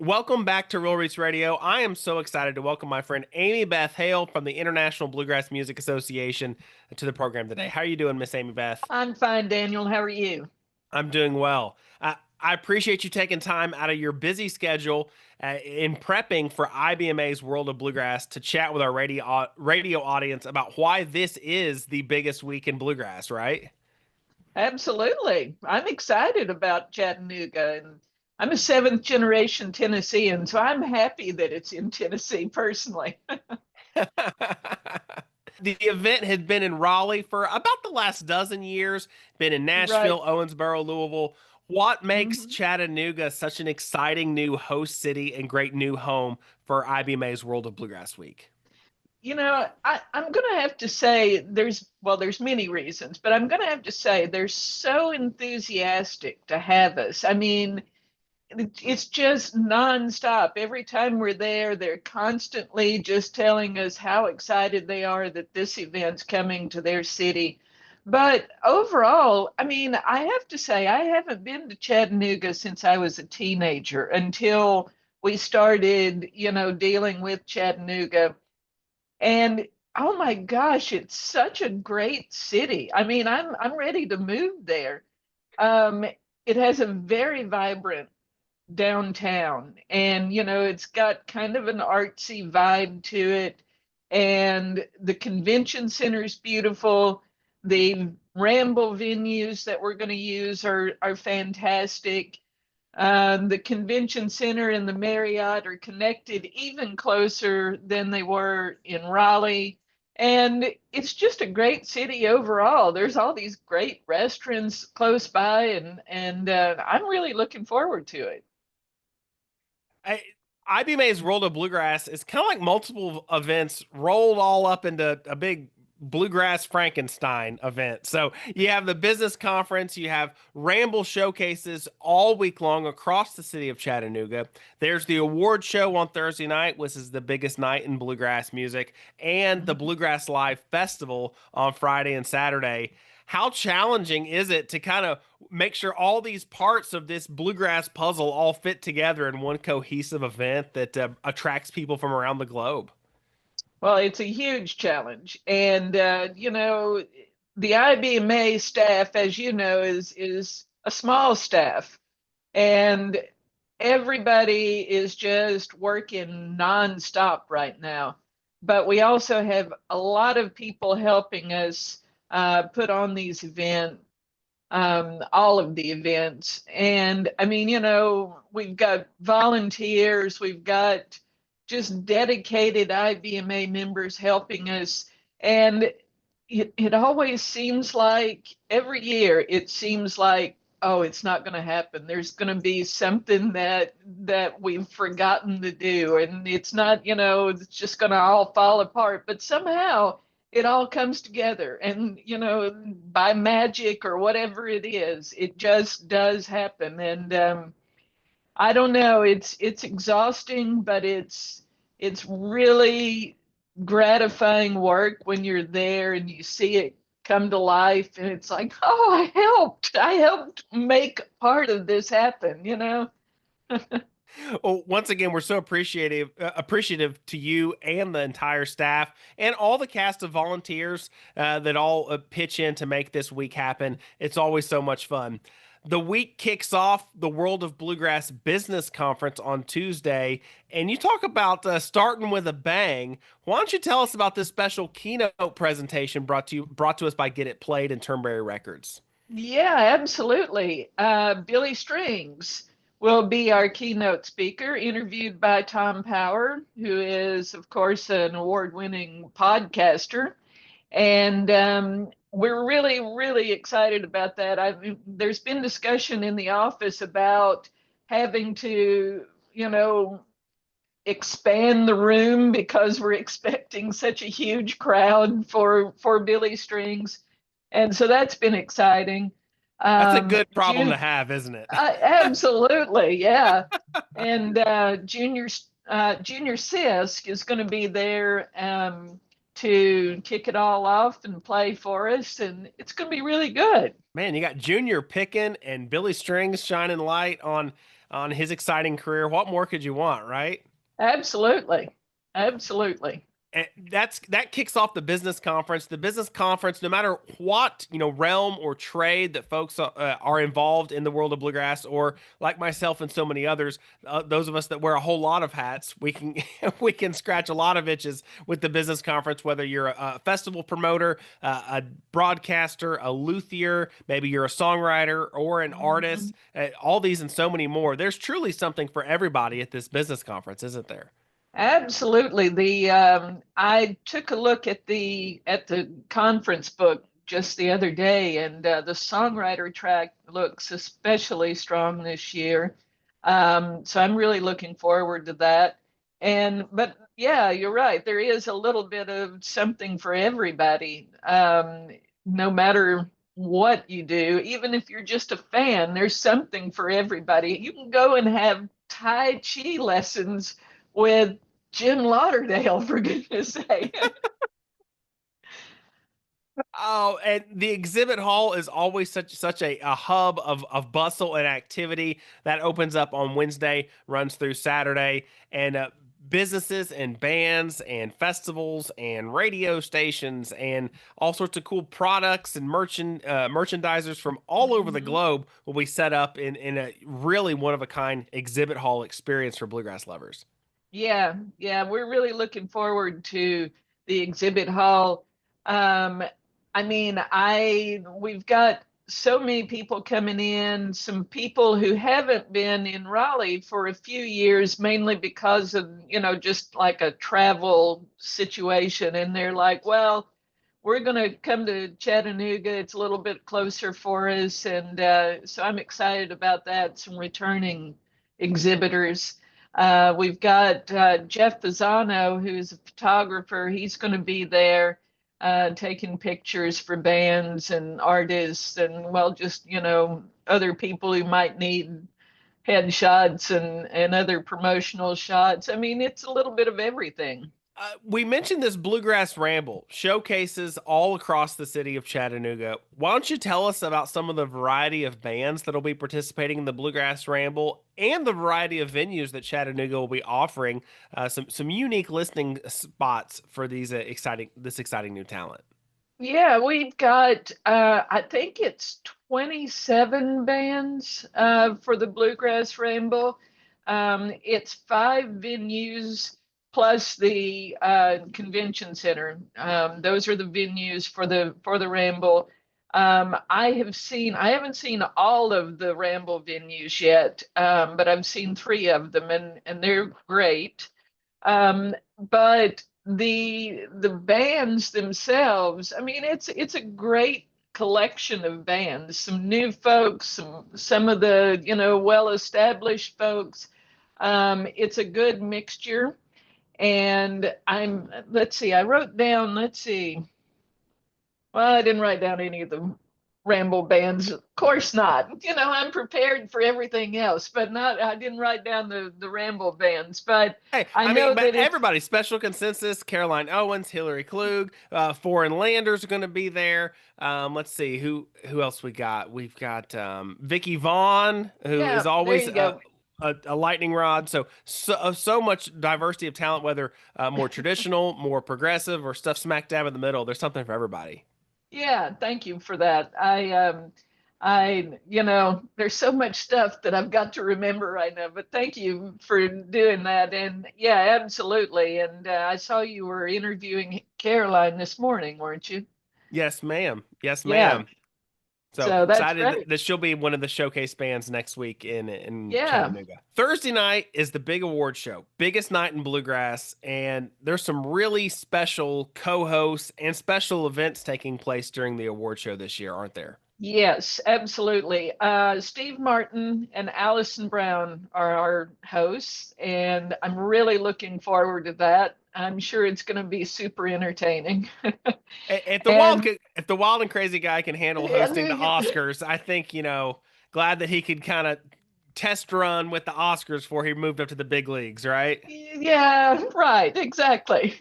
Welcome back to Real Roots Radio. I am so excited to welcome my friend Amy Beth Hale from the International Bluegrass Music Association to the program today. How are you doing, Miss Amy Beth? I'm fine, Daniel. How are you? I'm doing well. I appreciate you taking time out of your busy schedule in prepping for IBMA's World of Bluegrass to chat with our radio audience about why this is the biggest week in bluegrass, right? Absolutely. I'm excited about Chattanooga, and I'm a seventh generation Tennessean, so I'm happy that it's in Tennessee personally. The event had been in Raleigh for about the last dozen years, been in Right. Nashville, Owensboro, Louisville. What makes hmm Chattanooga such an exciting new host city and great new home for IBMA's World of Bluegrass Week? I'm going to have to say there's many reasons, but I'm going to have to say they're so enthusiastic to have us. I mean, it's just nonstop. Every time we're there, they're constantly just telling us how excited they are that this event's coming to their city. But overall, I mean, I have to say, I haven't been to Chattanooga since I was a teenager until we started, dealing with Chattanooga. And oh my gosh, it's such a great city. I mean, I'm ready to move there. Um, it has a very vibrant downtown, and it's got kind of an artsy vibe to it, and the convention center is beautiful. The ramble venues that we're going to use are fantastic. The convention center and the Marriott are connected even closer than they were in Raleigh. And it's just a great city overall. There's all these great restaurants close by, and I'm really looking forward to it. I, IBMA's World of Bluegrass is kind of like multiple events rolled all up into a big bluegrass Frankenstein event. So you have the business conference, you have ramble showcases all week long across the city of Chattanooga. There's the award show on Thursday night, which is the biggest night in bluegrass music, and the Mhm. Bluegrass Live Festival on Friday and Saturday. How challenging is it to kind of make sure all these parts of this bluegrass puzzle all fit together in one cohesive event that attracts people from around the globe? Well, it's a huge challenge. And, the IBMA staff, as you know, is a small staff. And everybody is just working nonstop right now. But we also have a lot of people helping us put on these events, all of the events. And I mean, we've got volunteers, we've got just dedicated IBMA members helping us. And it always seems like every year, it seems like, oh, it's not going to happen. There's going to be something that we've forgotten to do, and it's not, it's just going to all fall apart. But somehow it all comes together, and by magic or whatever it is, it just does happen. And I don't know, it's exhausting, but it's really gratifying work when you're there and you see it come to life, and it's like, oh, I helped make part of this happen. Well, once again, we're so appreciative to you and the entire staff and all the cast of volunteers that all pitch in to make this week happen. It's always so much fun. The week kicks off the World of Bluegrass Business Conference on Tuesday, and you talk about starting with a bang. Why don't you tell us about this special keynote presentation brought to us by Get It Played and Turnberry Records? Yeah, absolutely. Billy Strings will be our keynote speaker, interviewed by Tom Power, who is, of course, an award-winning podcaster. And we're really, really excited about that. There's been discussion in the office about having to, expand the room because we're expecting such a huge crowd for Billy Strings, and so that's been exciting. That's a good problem to June, have, isn't it? absolutely, yeah. And Junior Sisk is going to be there to kick it all off and play for us, and it's going to be really good. Man, you got Junior picking and Billy Strings shining light on on his exciting career. What more could you want, right? Absolutely. Absolutely. And that kicks off the business conference. The business conference, no matter what realm or trade that folks are involved in the world of bluegrass, or like myself and so many others, those of us that wear a whole lot of hats, we can we can scratch a lot of itches with the business conference. Whether you're a festival promoter, a broadcaster, a luthier, maybe you're a songwriter or an Mhm. artist, all these and so many more. There's truly something for everybody at this business conference, isn't there? Absolutely. The I took a look at the conference book just the other day, and the songwriter track looks especially strong this year. So I'm really looking forward to that. And but yeah, you're right. There is a little bit of something for everybody. No matter what you do, even if you're just a fan, there's something for everybody. You can go and have Tai Chi lessons with Jim Lauderdale, for goodness sake. Oh, and the exhibit hall is always such a hub of bustle and activity that opens up on Wednesday, runs through Saturday, and businesses and bands and festivals and radio stations and all sorts of cool products and merchandisers from all over the Mhm. globe will be set up in a really one of a kind exhibit hall experience for bluegrass lovers. Yeah, yeah, we're really looking forward to the exhibit hall. Um, I mean, I we've got so many people coming in, some people who haven't been in Raleigh for a few years, mainly because of, just like a travel situation. And they're like, well, we're going to come to Chattanooga. It's a little bit closer for us. And so I'm excited about that. Some returning exhibitors. We've got Jeff Pisano, who's a photographer. He's going to be there taking pictures for bands and artists and, well, just, other people who might need headshots and other promotional shots. I mean, it's a little bit of everything. We mentioned this Bluegrass Ramble showcases all across the city of Chattanooga. Why don't you tell us about some of the variety of bands that'll be participating in the Bluegrass Ramble and the variety of venues that Chattanooga will be offering some unique listening spots for this exciting new talent. Yeah, we've got, I think it's 27 bands for the Bluegrass Ramble. It's five venues plus the convention center. Those are the venues for the Ramble. I haven't seen all of the Ramble venues yet, but I've seen three of them, and they're great. But the bands themselves, I mean, it's a great collection of bands. Some new folks, some of the well-established folks. It's a good mixture. And let's see, I wrote down, let's see. Well, I didn't write down any of the Ramble bands. Of course not. I'm prepared for everything else, but not. I didn't write down the Ramble bands. But Hey, I I mean, know but that it's everybody, Special Consensus, Caroline Owens, Hillary Klug, Foreign Landers are going to be there. Let's see who else we got. We've got Vicky Vaughn, who is yeah. There always you go. a lightning rod. So much diversity of talent, whether more traditional, more progressive, or stuff smack dab in the middle. There's something for everybody. Yeah. Thank you for that. There's so much stuff that I've got to remember right now. But thank you for doing that. And yeah, absolutely. And I saw you were interviewing Caroline this morning, weren't you? Yes, ma'am. Yes, Yeah. ma'am. So So that's excited great. that she'll be one of the showcase bands next week in Yeah. Chattanooga. Thursday night is the big award show, biggest night in bluegrass, and there's some really special co-hosts and special events taking place during the award show this year, aren't there? Yes, absolutely. Steve Martin and Allison Brown are our hosts, and I'm really looking forward to that. I'm sure it's going to be super entertaining. And If the wild and crazy guy can handle hosting the Oscars, I think glad that he could kind of test run with the Oscars before he moved up to the big leagues, right? yeah, right, exactly.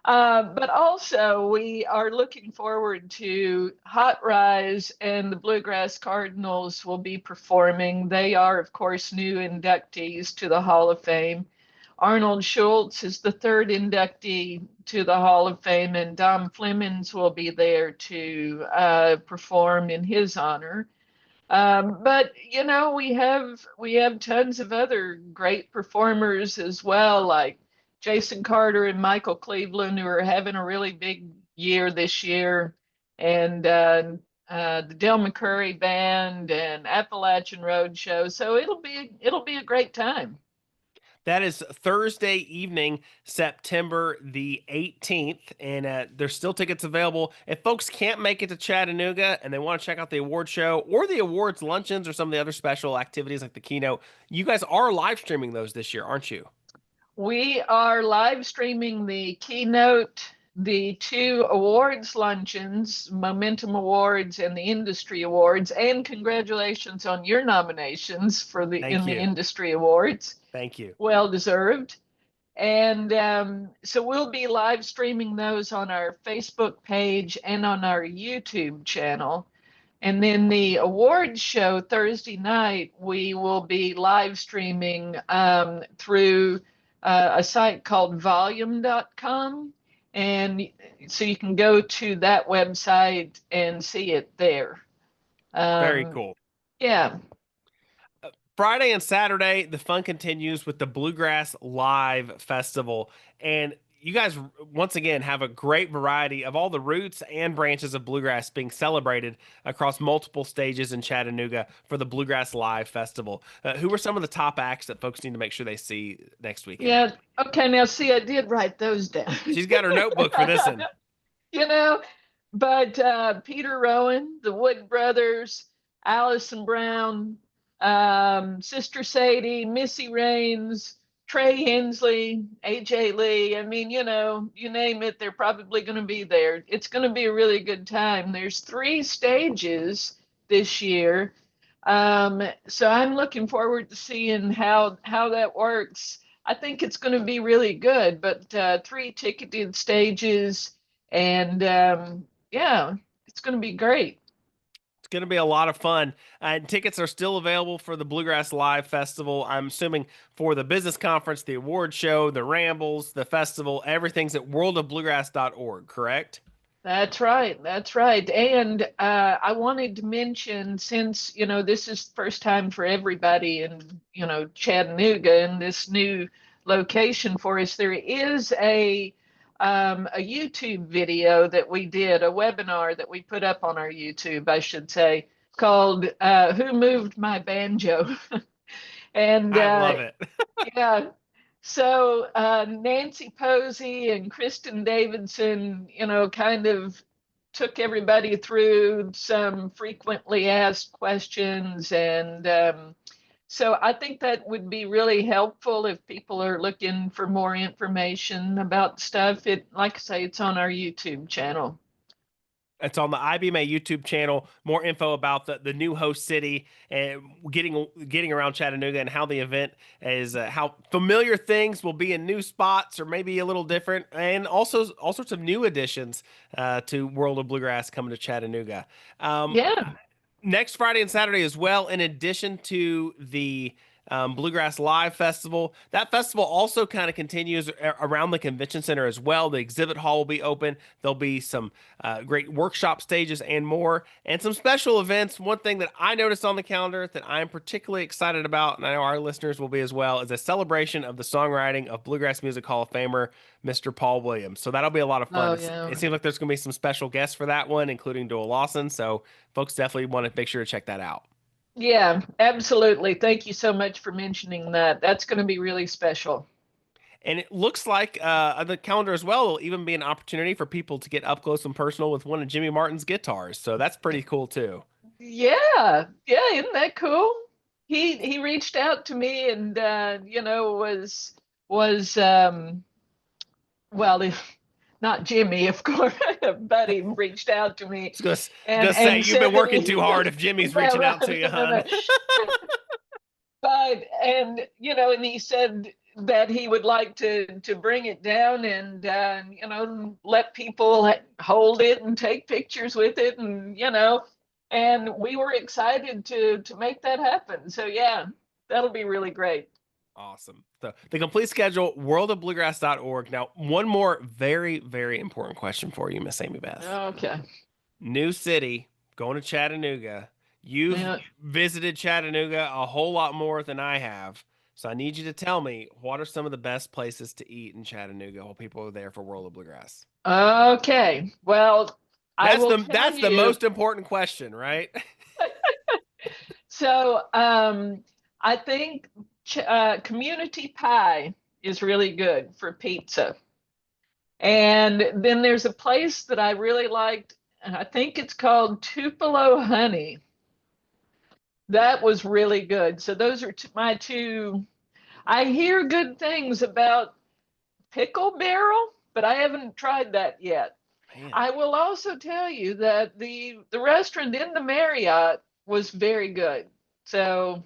But also, we are looking forward to Hot Rise and the Bluegrass Cardinals will be performing. They are, of course, new inductees to the Hall of Fame. Arnold Schultz is the third inductee to the Hall of Fame, and Dom Flemings will be there to perform in his honor. But you know, we have tons of other great performers as well, like Jason Carter and Michael Cleveland, who are having a really big year this year, and the Del McCurry Band and Appalachian Road Show. So it'll be a great time. That is Thursday evening, September the 18th, and there's still tickets available. If folks can't make it to Chattanooga and they want to check out the award show or the awards luncheons or some of the other special activities like the keynote, you guys are live streaming those this year, aren't you? We are live streaming the keynote, the two awards luncheons, Momentum Awards and the Industry Awards, and congratulations on your nominations for the Thank in the you. Industry Awards. Thank you. Well deserved. And so we'll be live streaming those on our Facebook page and on our YouTube channel. And then the awards show Thursday night, we will be live streaming through a site called volume.com. And so you can go to that website and see it there. Very Um, cool. yeah. Friday and Saturday, the fun continues with the Bluegrass Live Festival. And you guys, once again, have a great variety of all the roots and branches of bluegrass being celebrated across multiple stages in Chattanooga for the Bluegrass Live Festival. Who are some of the top acts that folks need to make sure they see next weekend? Yeah. Okay. Now, see, I did write those down. She's got her notebook for this one. you know, but Peter Rowan, the Wood Brothers, Allison Brown, Sister Sadie, Missy Raines, Trey Hensley, AJ Lee. I mean, you name it, they're probably going to be there. It's going to be a really good time. There's three stages this year. So I'm looking forward to seeing how that works. I think it's going to be really good, but three ticketed stages, and yeah, it's going to be great. It's going to be a lot of fun. And tickets are still available for the Bluegrass Live Festival. I'm assuming for the business conference, the award show, the rambles, the festival, everything's at worldofbluegrass.org, correct? That's right. That's right. And I wanted to mention, since, this is the first time for everybody in, Chattanooga in this new location for us, there is a YouTube video that we did, a webinar that we put up on our YouTube, I should say, called Who Moved My Banjo? And I love it. yeah, so Nancy Posey and Kristen Davidson, kind of took everybody through some frequently asked questions. And so I think that would be really helpful if people are looking for more information about stuff. Like I say, it's on our YouTube channel. It's on the IBMA YouTube channel. More info about the new host city and getting around Chattanooga and how the event is, how familiar things will be in new spots or maybe a little different, and also all sorts of new additions to World of Bluegrass coming to Chattanooga. Um, Yeah. Next Friday and Saturday as well, in addition to the Bluegrass Live Festival. That festival also kind of continues around the convention center as well. The exhibit hall will be open. There'll be some great workshop stages and more, and some special events. One thing that I noticed on the calendar that I'm particularly excited about, and I know our listeners will be as well, is a celebration of the songwriting of Bluegrass Music Hall of Famer Mr. Paul Williams. So that'll be a lot of fun. Oh, yeah. It seems like there's going to be some special guests for that one, including Doyle Lawson. So folks definitely want to make sure to check that out. Yeah, absolutely. Thank you so much for mentioning that. That's going to be really special. And it looks like on the calendar as well will even be an opportunity for people to get up close and personal with one of Jimmy Martin's guitars. So that's pretty cool too. Yeah, yeah, isn't that cool? He reached out to me and was well, not Jimmy, of course, but he reached out to me I was and gonna say you've said been that working too hard if Jimmy's yeah, reaching out to right, you, hon. but and he said that he would like to bring it down and let people hold it and take pictures with it, and we were excited to make that happen. So yeah, that'll be really great. Awesome. So the complete schedule, worldofbluegrass.org. Now, one more very, very important question for you, Miss Amy Beth. Okay. New city, going to Chattanooga. You've Yeah. visited Chattanooga a whole lot more than I have. So I need you to tell me, what are some of the best places to eat in Chattanooga while people are there for World of Bluegrass? Okay. Well, I will tell That's the you. most important question, right? So I think community pie is really good for pizza. And then there's a place that I really liked, and I think it's called Tupelo Honey. That was really good. So those are my two. I hear good things about Pickle Barrel, but I haven't tried that yet. Man, I will also tell you that the restaurant in the Marriott was very good. So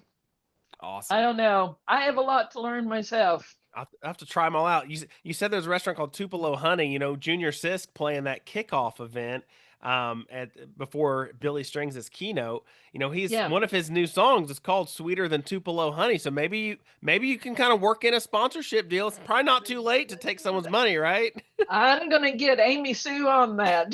I awesome. don't know. I have a lot to learn myself. I have to try them all out. You said there's a restaurant called Tupelo Honey. You know, Junior Sisk playing that kickoff event at before Billy Strings' keynote. You know, he's Yeah, one of his new songs is called "Sweeter Than Tupelo Honey." So maybe you can kind of work in a sponsorship deal. It's probably not too late to take someone's money, right? I'm gonna get Amy Sue on that.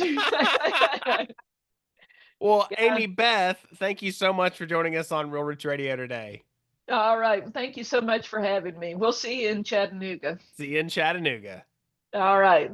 Well, Yeah. Amy Beth, thank you so much for joining us on Real Roots Radio today. All right. Thank you so much for having me. We'll see you in Chattanooga. See you in Chattanooga. All right.